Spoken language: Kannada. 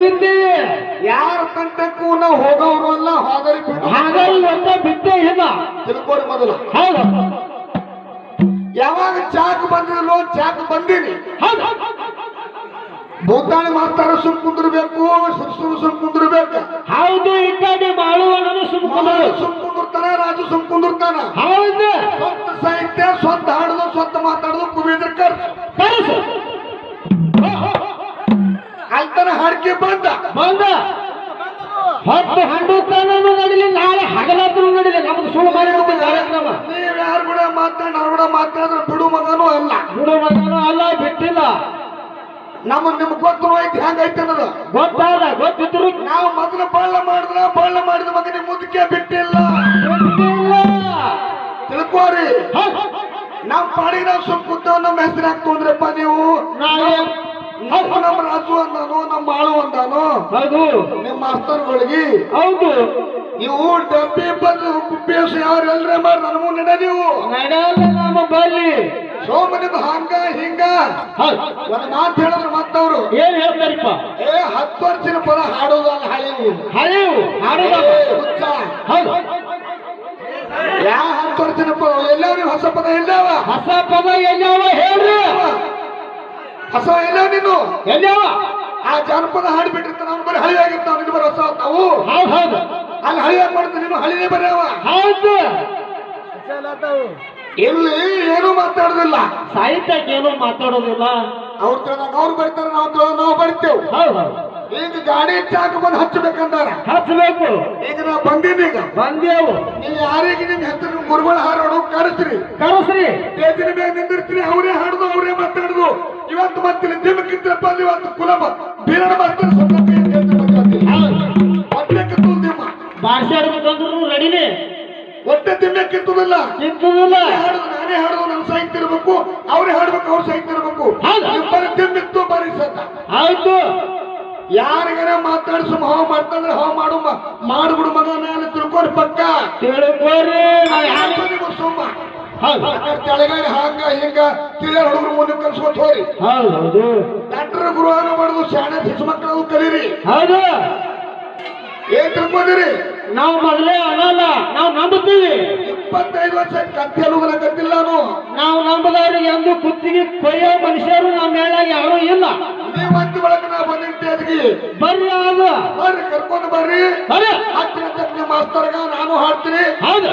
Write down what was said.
ಯಾರ ತಂಟಕ್ಕೂ ನಾವು ಹೋಗೋರು ಅಲ್ಲ, ಹೋದರಿ ಬಿಟ್ಟೇ ಇಲ್ಲ ತಿಳ್ಕೊಡಿ ಮೊದಲು. ಹೌದು ಯಾವಾಗ ಚಾಕ್ ಬಂದಿಲ್ಲೋ ಚಾಕ್ ಬಂದೀನಿ. ಹೌದು ಭೂತಾಳಿ ಮಾಸ್ತಾರ ಸುಮ್ ಕುಂದಿರ್ಬೇಕು, ಸುಮ್ ಕುಂದಿರ್ಬೇಕು. ಹೌದು ಈ ಕಡೆ ಮಾಡುವಣ್ಣನು ಸುಮ್ ಕುಂದಿರ್ತಾನ, ರಾಜು ಸುಮ್ ಕುಂದಿರ್ತಾನ. ಹೌದು ಸ್ವಂತ ಸಾಹಿತ್ಯ, ಸ್ವಂತ ಹಾಡುದು, ಸ್ವಂತ ಮಾತಾಡುದು, ಕುಬೇಂದ್ರ ಕನಸು ಅಲ್ತನ ಹಾಡಿಕೆ ಬಂದ ಹೊತ್ತು ಹಂಡುತ್ತಾನೂ ನಡಿಲಿ, ನಾಳೆ ಹಗಲಾದ್ರೂ ನಡಿಲಿ. ನಮ್ದು ಸುಳ್ಳು ಮಾಡಿರುತ್ತೆ ಕಾರ್ಯಕ್ರಮ. ನೀವ್ ಯಾರು ಕೂಡ ಕೂಡ ಮಾತಾಡಿದ್ರೆ ಬಿಡು ಮಗನೂ ಅಲ್ಲ, ಬಿಡು ಮಗನೂ ಅಲ್ಲ, ಬಿಟ್ಟಿಲ್ಲ. ನಿಮ್ಗೆ ಗೊತ್ತು ಐತಿ ಹೆಂಗೈತಿ ಅನ್ನೋದು ಗೊತ್ತಿದ್ರು ನಾವು ಮೊದಲು ಬಳ್ಳ ಮಾಡಿದ ಮಗನಿಗೆ ಮುದಕ್ಕೆ ಬಿಟ್ಟಿಲ್ಲ. ತಿಳ್ಕೋರಿ, ನಮ್ ಪಾಡಿಗೆ ನಾವು ಸುಮ್ ಕೂತೇವ್. ನಮ್ಮ ಹೆಸರು ಯಾಕೆ ತೊಂದ್ರಪ್ಪ ನೀವು? ನಮ್ಮ ರಾಜು ಅಂದಾನು, ನಮ್ಮ ಬಾಳು ಅಂದಾನು. ಹೌದು ನಿಮ್ಮ ಮಾಸ್ತರ್ಗಳಿಗೆ ಹೌದು ಇವು ಡಬ್ಬಿ ಬಂದು ಕುಪ್ಪೇಶ್ ಯಾರು ಎಲ್ರೇ ಮಾಡಿ ನನಗೂ ನಡ ನೀವು ನಡೆಯಲ್ಲ ನಮ್ಮ ಬಲ್ಲಿ. ಸೋಮನಿಂದ ಹಂಗ ಹಿಂಗ ಒಂದ್ ಮಾತು ಹೇಳಿದ್ರು ಮತ್ತವ್ರು ಏನ್ ಹೇಳ್ತಾರಪ್ಪ? 10 ವರ್ಷದ ಪದ ಹಾಡೋದಲ್ಲ, ಹಳೆವು ಹುಚ್ಚ. ಹೌದು ಯಾ 10 ವರ್ಷದ ಪದ ಎಲ್ಲವ? ನೀವು ಹೊಸ ಪದ ಎಲ್ಲವ? ಹೊಸ ಪದ ಎಲ್ಲವ ಹೇಳ್ರಿ. ಹೊಸ ಎಲ್ಲವ? ನೀನು ಎಲ್ಲವ ಆ ಜಾನಪದ ಹಾಡಿ ಬಿಟ್ಟಿರ್ತಾನ, ಅವ್ನು ಬರೀ ಹಳಿ ಆಗಿರ್ತಾವ, ನಿನ್ನ ಬರೀ ಹೊಸ ಆಗ್ತಾವು. ಹೌದು ಅಲ್ಲಿ ಹಳಿಯಾಗಿ ಮಾಡ್ತಾನೆ, ನೀನು ಹಳಿನೇ ಬರೆಯವ. ಹೌದು ಇಲ್ಲಿ ಏನೂ ಮಾತಾಡುದಿಲ್ಲ, ಸಾಹಿತ್ಯಕ್ಕೆ ಏನೂ ಮಾತಾಡೋದಿಲ್ಲ. ಅವ್ರು ತಿಳ್ದಂಗ ಅವ್ರು ಬರೀತಾರೆ, ನಾವು ಬರಿತೇವೆ. ಹೌದು ಈಗ ಗಾಡಿ ಚಾಕ ಬಂದು ಹಚ್ಚಬೇಕಂದಾರ, ಹಚ್ಚಬೇಕು. ಈಗ ನಾವು ಬಂದೀನಿ. ಈಗ ಬಂದೇವು. ನೀವು ಯಾರಿಗೆ ನಿಮ್ ಹೆಸರು ನಿಮ್ ಗುರುಗಳು ಹಾರೋಡು ಕರೆಸ್ರಿ, ಸ್ಟೇಜಿನ ಮೇಲೆ ನಿಂದಿರ್ತೀರಿ, ಅವರೇ ಹಾಡುದು, ಅವರೇ ಮಾತಾಡುದು. ಇವತ್ತು ಮತ್ತೆ ದಿಮ್ಮಕ್ಕಿಂತಪ್ಪ, ಇವತ್ತು ಕುಲಮ ಬೀರಣ ಮಾಡ್ತಾರೆ. ಹೊಟ್ಟೆ ಕಿತ್ತುದಿಮ್ಮ, ಭಾಷಾಡ್ಬೇಕಂದ್ರು ರೆಡಿನೇ. ಹೊಟ್ಟೆ ದಿಮ್ಮೆ ಕಿತ್ತುದಿಲ್ಲ. ಹಾಡುದು ನಾನೇ ಹಾಡುದು, ನನ್ನ ಸಾಹಿತ್ಯ ಇರ್ಬೇಕು, ಅವ್ರೇ ಹಾಡ್ಬೇಕು, ಅವ್ರ ಸಾಹಿತ್ಯ ಇರ್ಬೇಕು. ಬರೀ ದಿಮ್ಮಿತ್ತು, ಬರೀ ಸತ್ತ. ಆಯ್ತು, ಯಾರಿಗಾರ ಮಾತಾಡಿಸು ಹಾವು ಮಾಡ್ತಂದ್ರೆ ಹಾವು ಮಾಡ್ಬಿಡು ಮಗ. ನಾನು ತಿಳ್ಕೊರಿ, ಪಕ್ಕ ತಿಳ್ಕೊರಿ. ಸುಮ್ಮ ತೆಳಗಾರಿ ಹಂಗ ಹಿಂಗ ತಿಳಿಯ ಹುಡುಗರು ಮುಂದೆ ಕಲ್ಸ್ಕೊತ ಹೋರಿ. ಹೌದು ಡಾಕ್ಟರ್ ಗುರುವಾರ ಮಾಡುದು, ಶಾಣೆ ಶಿಶು ಮಕ್ಕಳು ಕಲೀರಿ. ಹೌದು ಏನ್ ತಿಳ್ಕೊಂಡಿರಿ? ನಾವು ಮೊದಲೇ ಅನ್ನಲ್ಲ, ನಾವು ನಂಬುತ್ತೀವಿ. 25 ವರ್ಷ ಕತ್ತಿ ಅಲ್ಲುಗನ ಕತ್ತಿಲ್ಲ. ನಾವು ನಂಬದವ್ರಿಗೆ ಎಂದು ಕುತ್ತಿಗೆ ಕೊಯ್ಯೋ ಮನುಷ್ಯರು ನಮ್ಮ ಮೇಲಾಗ ಯಾರು ಇಲ್ಲ. ನೀವಂತ ಒಳಗೆ ನಾ ಬಂದಿರ್ತೀವಿ, ಬರ್ರಿ. ಅದು ಬರ್ರಿ, ಕರ್ಕೊಂಡು ಬರ್ರಿ. ಹತ್ತಿರ ಮಾಸ್ತರ್ಗ ನಾನು ಹಾಡ್ತೀನಿ. ಹೌದು